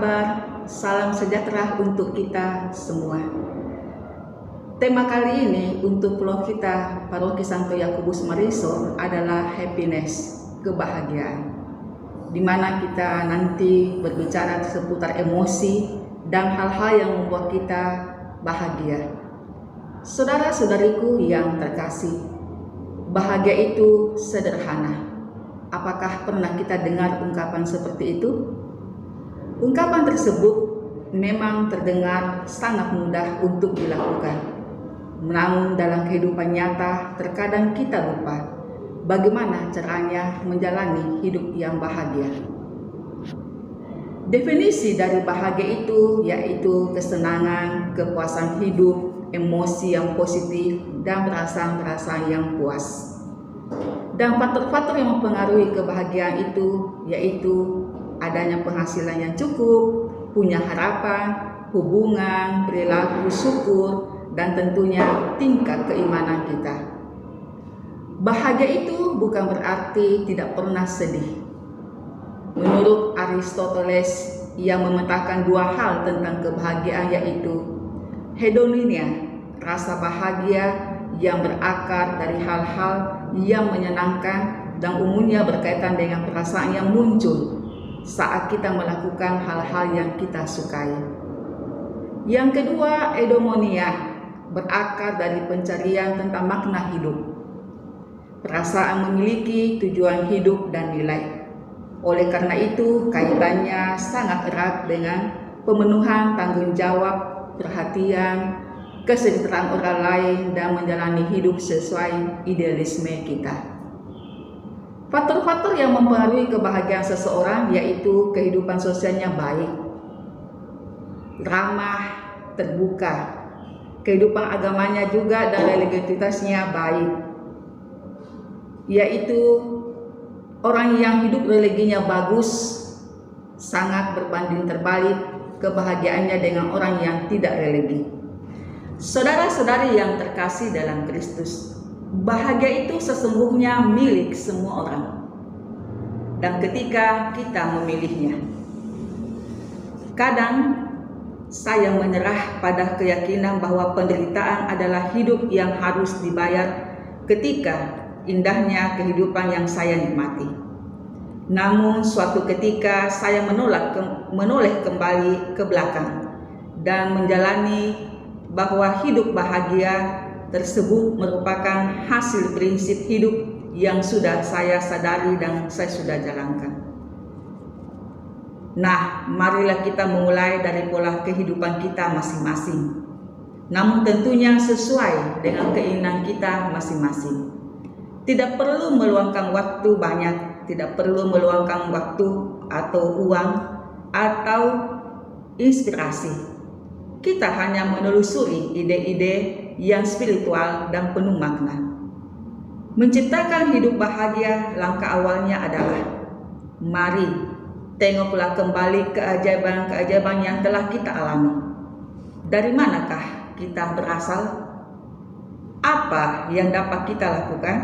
kabar? Salam sejahtera untuk kita semua. Tema kali ini untuk vlog kita Paroki Santo Yakobus Marisol adalah happiness, kebahagiaan. Di mana kita nanti berbicara seputar emosi dan hal-hal yang membuat kita bahagia. Saudara-saudariku yang terkasih, bahagia itu sederhana. Apakah pernah kita dengar ungkapan seperti itu? Ungkapan tersebut memang terdengar sangat mudah untuk dilakukan. Namun dalam kehidupan nyata terkadang kita lupa bagaimana caranya menjalani hidup yang bahagia. Definisi dari bahagia itu yaitu kesenangan, kepuasan hidup, emosi yang positif, dan perasaan-perasaan yang puas. Dan faktor-faktor yang mempengaruhi kebahagiaan itu yaitu adanya penghasilan yang cukup, punya harapan, hubungan, perilaku syukur, dan tentunya tingkat keimanan kita. Bahagia itu bukan berarti tidak pernah sedih. Menurut Aristoteles, ia memetakan dua hal tentang kebahagiaan yaitu hedonia, rasa bahagia yang berakar dari hal-hal yang menyenangkan dan umumnya berkaitan dengan perasaan yang muncul saat kita melakukan hal-hal yang kita sukai. Yang kedua, eudaimonia, berakar dari pencarian tentang makna hidup. Perasaan memiliki tujuan hidup dan nilai. Oleh karena itu, kaitannya sangat erat dengan pemenuhan tanggung jawab, perhatian, kesejahteraan orang lain, dan menjalani hidup sesuai idealisme kita. Faktor-faktor yang mempengaruhi kebahagiaan seseorang yaitu kehidupan sosialnya baik, ramah, terbuka, kehidupan agamanya juga dan religiositasnya baik, yaitu orang yang hidup religinya bagus sangat berbanding terbalik kebahagiaannya dengan orang yang tidak religi. Saudara-saudari yang terkasih dalam Kristus, bahagia itu sesungguhnya milik semua orang. Dan ketika kita memilihnya, kadang saya menyerah pada keyakinan bahwa penderitaan adalah hidup yang harus dibayar ketika indahnya kehidupan yang saya nikmati. Namun suatu ketika saya menoleh kembali ke belakang dan menjalani bahwa hidup bahagia tersebut merupakan hasil prinsip hidup yang sudah saya sadari dan saya sudah jalankan. Nah, marilah kita memulai dari pola kehidupan kita masing-masing. Namun tentunya sesuai dengan keinginan kita masing-masing. Tidak perlu meluangkan waktu banyak, tidak perlu meluangkan waktu atau uang atau inspirasi. Kita hanya menelusuri ide-ide yang spiritual dan penuh makna. Menciptakan hidup bahagia, langkah awalnya adalah mari tengoklah kembali keajaiban-keajaiban yang telah kita alami. Dari manakah kita berasal? Apa yang dapat kita lakukan?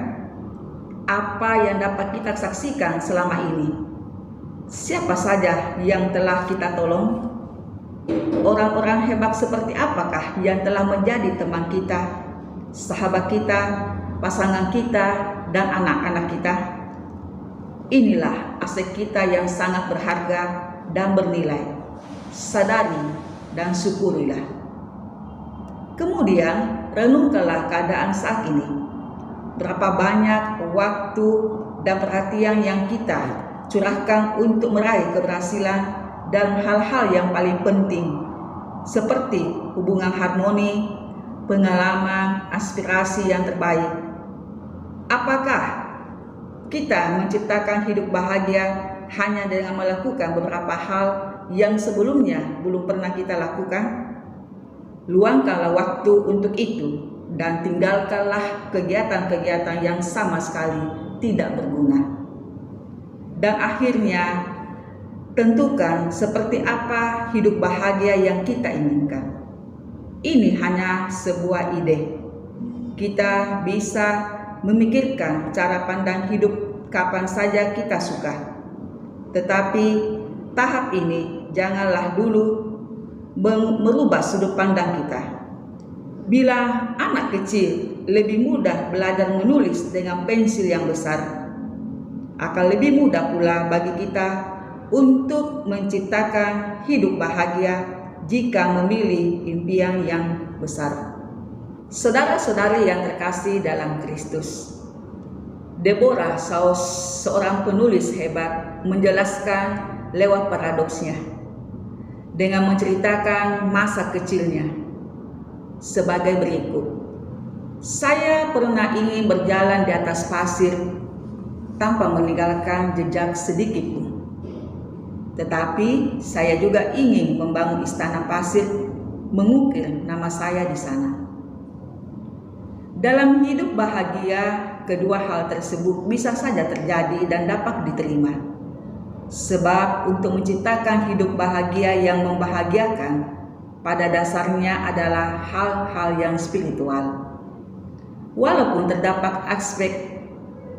Apa yang dapat kita saksikan selama ini? Siapa saja yang telah kita tolong? Orang-orang hebat seperti apakah yang telah menjadi teman kita, sahabat kita, pasangan kita, dan anak-anak kita? Inilah aset kita yang sangat berharga dan bernilai. Sadari dan syukurilah. Kemudian, renungkanlah keadaan saat ini. Berapa banyak waktu dan perhatian yang kita curahkan untuk meraih keberhasilan dan hal-hal yang paling penting seperti hubungan harmoni, pengalaman, aspirasi yang terbaik. Apakah kita menciptakan hidup bahagia hanya dengan melakukan beberapa hal yang sebelumnya belum pernah kita lakukan? Luangkanlah waktu untuk itu dan tinggalkanlah kegiatan-kegiatan yang sama sekali tidak berguna. Dan akhirnya, tentukan seperti apa hidup bahagia yang kita inginkan. Ini hanya sebuah ide. Kita bisa memikirkan cara pandang hidup kapan saja kita suka. Tetapi tahap ini janganlah dulu merubah sudut pandang kita. Bila anak kecil lebih mudah belajar menulis dengan pensil yang besar, akan lebih mudah pula bagi kita untuk menciptakan hidup bahagia jika memilih impian yang besar. Saudara-saudari yang terkasih dalam Kristus, Deborah, seorang penulis hebat, menjelaskan lewat paradoksnya dengan menceritakan masa kecilnya sebagai berikut. Saya pernah ingin berjalan di atas pasir tanpa meninggalkan jejak sedikit pun. Tetapi saya juga ingin membangun istana pasir, mengukir nama saya di sana. Dalam hidup bahagia, kedua hal tersebut bisa saja terjadi dan dapat diterima. Sebab untuk menciptakan hidup bahagia yang membahagiakan, pada dasarnya adalah hal-hal yang spiritual. Walaupun terdapat aspek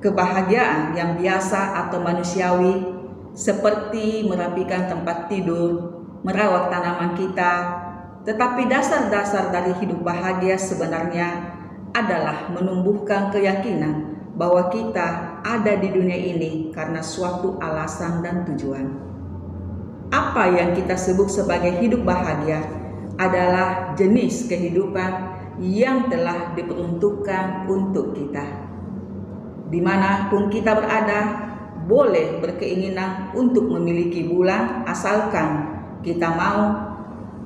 kebahagiaan yang biasa atau manusiawi, seperti merapikan tempat tidur, merawat tanaman kita, tetapi dasar-dasar dari hidup bahagia sebenarnya adalah menumbuhkan keyakinan bahwa kita ada di dunia ini karena suatu alasan dan tujuan. Apa yang kita sebut sebagai hidup bahagia adalah jenis kehidupan yang telah diperuntukkan untuk kita. Dimanapun kita berada, boleh berkeinginan untuk memiliki bulan asalkan kita mau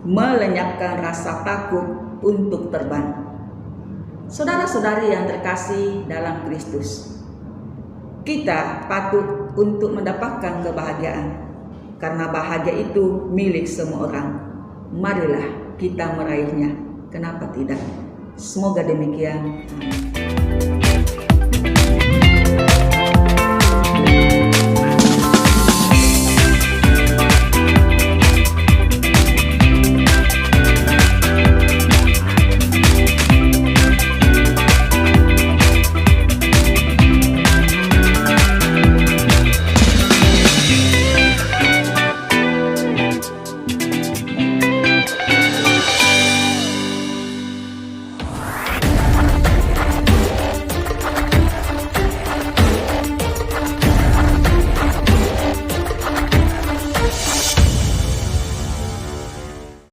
melenyapkan rasa takut untuk terbang. Saudara-saudari yang terkasih dalam Kristus, kita patut untuk mendapatkan kebahagiaan karena bahagia itu milik semua orang. Marilah kita meraihnya. Kenapa tidak? Semoga demikian.